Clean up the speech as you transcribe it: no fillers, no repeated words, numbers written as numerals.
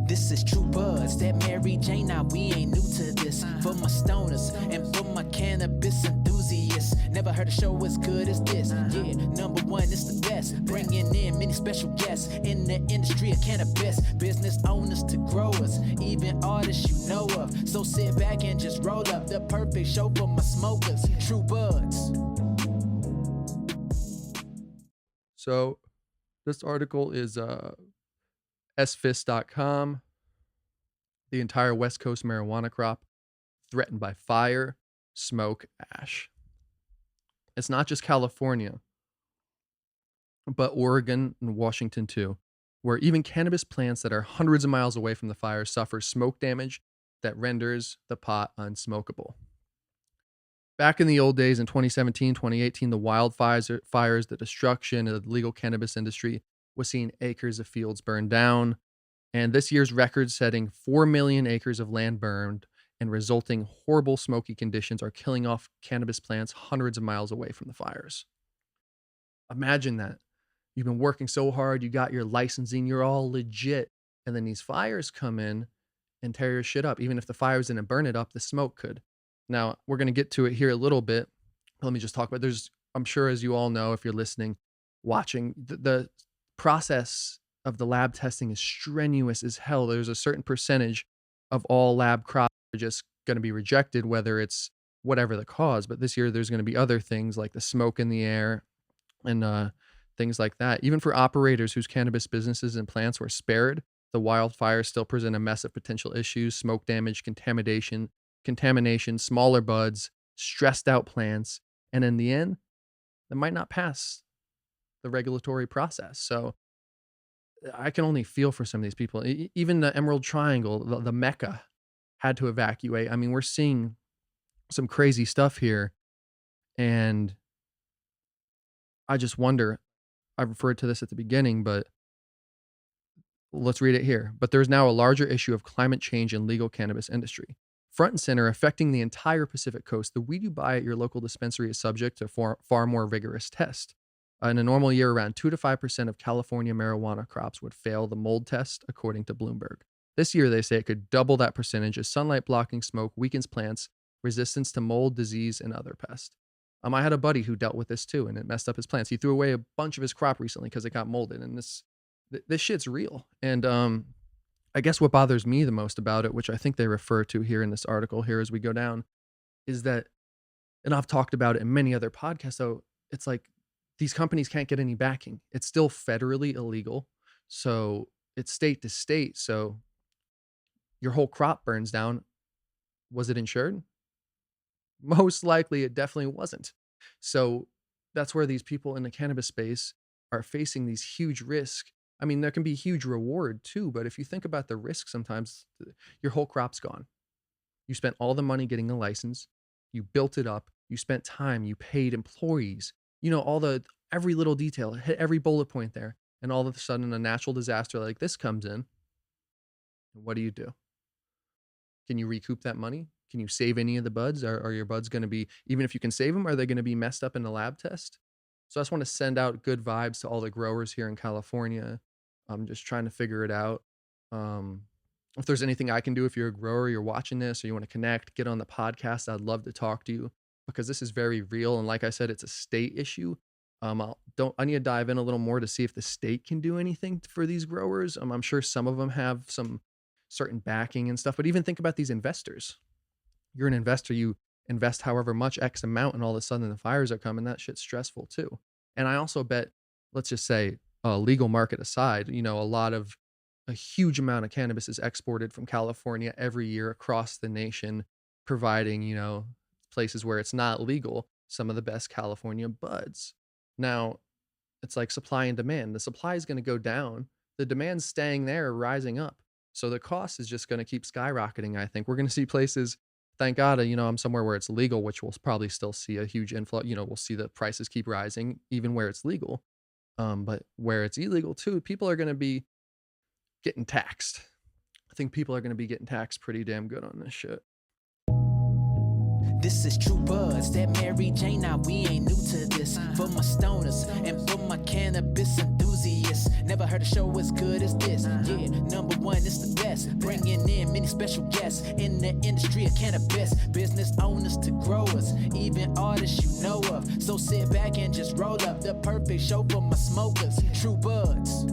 This is True Buzz, that Mary Jane, now we ain't new to this. For my stoners and for my cannabis enthusiasts, never heard a show as good as this. Yeah, number one, it's the best. Bringing in many special guests in the industry of cannabis. Business owners to growers, even artists you know of. So sit back and just roll up, the perfect show for my smokers. True Buzz. So this article is SFIST.com. The entire West Coast marijuana crop threatened by fire, smoke, ash. It's not just California, but Oregon and Washington too, where even cannabis plants that are hundreds of miles away from the fire suffer smoke damage that renders the pot unsmokable. Back in the old days in 2017, 2018, the wildfires, the destruction of the legal cannabis industry was seeing acres of fields burned down. And this year's record-setting 4 million acres of land burned and resulting horrible smoky conditions are killing off cannabis plants hundreds of miles away from the fires. Imagine that. You've been working so hard, you got your licensing, you're all legit, and then these fires come in and tear your shit up. Even if the fires didn't burn it up, the smoke could. Now, we're going to get to it here a little bit. Let me just talk about, I'm sure as you all know, if you're listening, watching, the process of the lab testing is strenuous as hell. There's a certain percentage of all lab crops that are just going to be rejected, whether it's whatever the cause. But this year, there's going to be other things like the smoke in the air and things like that. Even for operators whose cannabis businesses and plants were spared, the wildfires still present a mess of potential issues: smoke damage, contamination, smaller buds, stressed out plants, and in the end, they might not pass the regulatory process. So I can only feel for some of these people. Even the Emerald Triangle, the Mecca, had to evacuate. I mean, we're seeing some crazy stuff here. And I just wonder, I referred to this at the beginning, but let's read it here. But there's now a larger issue of climate change in legal cannabis industry. Front and center, affecting the entire Pacific coast, the weed you buy at your local dispensary is subject to far more rigorous tests. In a normal year, around 2 to 5% of California marijuana crops would fail the mold test, according to Bloomberg. This year, they say it could double that percentage as sunlight-blocking smoke weakens plants' resistance to mold, disease, and other pests. I had a buddy who dealt with this too, and it messed up his plants. He threw away a bunch of his crop recently because it got molded, and this shit's real. And I guess what bothers me the most about it, which I think they refer to here in this article here as we go down, is that, and I've talked about it in many other podcasts, so it's like these companies can't get any backing. It's still federally illegal, so it's state to state. So your whole crop burns down. Was it insured? Most likely it definitely wasn't. So that's where these people in the cannabis space are facing these huge risks. I mean, there can be huge reward too, but if you think about the risk, sometimes your whole crop's gone. You spent all the money getting a license, you built it up, you spent time, you paid employees, every little detail, hit every bullet point there. And all of a sudden a natural disaster like this comes in. What do you do? Can you recoup that money? Can you save any of the buds? Are your buds going to be, even if you can save them, are they going to be messed up in the lab test? So I just want to send out good vibes to all the growers here in California. I'm just trying to figure it out. If there's anything I can do, if you're a grower, you're watching this, or you want to connect, get on the podcast, I'd love to talk to you because this is very real. And like I said, it's a state issue. I need to dive in a little more to see if the state can do anything for these growers. I'm sure some of them have some certain backing and stuff, but even think about these investors. You're an investor, you invest however much X amount, and all of a sudden the fires are coming. That shit's stressful too. And I also bet, let's just say, legal market aside, a huge amount of cannabis is exported from California every year across the nation, providing, places where it's not legal, some of the best California buds. Now, it's like supply and demand. The supply is going to go down. The demand's staying there, rising up. So the cost is just going to keep skyrocketing, I think. We're going to see places, thank God, I'm somewhere where it's legal, which we'll probably still see a huge inflow. We'll see the prices keep rising, even where it's legal. But where it's illegal too, people are going to be getting taxed. I think people are going to be getting taxed pretty damn good on this shit. This is True Buzz, that Mary Jane, now we ain't new to this. For my stoners and for my cannabis enthusiasts, never heard a show as good as this. Yeah, number one, it's the best. special guests in the industry of cannabis. Business owners to growers, even artists you know of. So sit back and just roll up the perfect show for my smokers. True buds.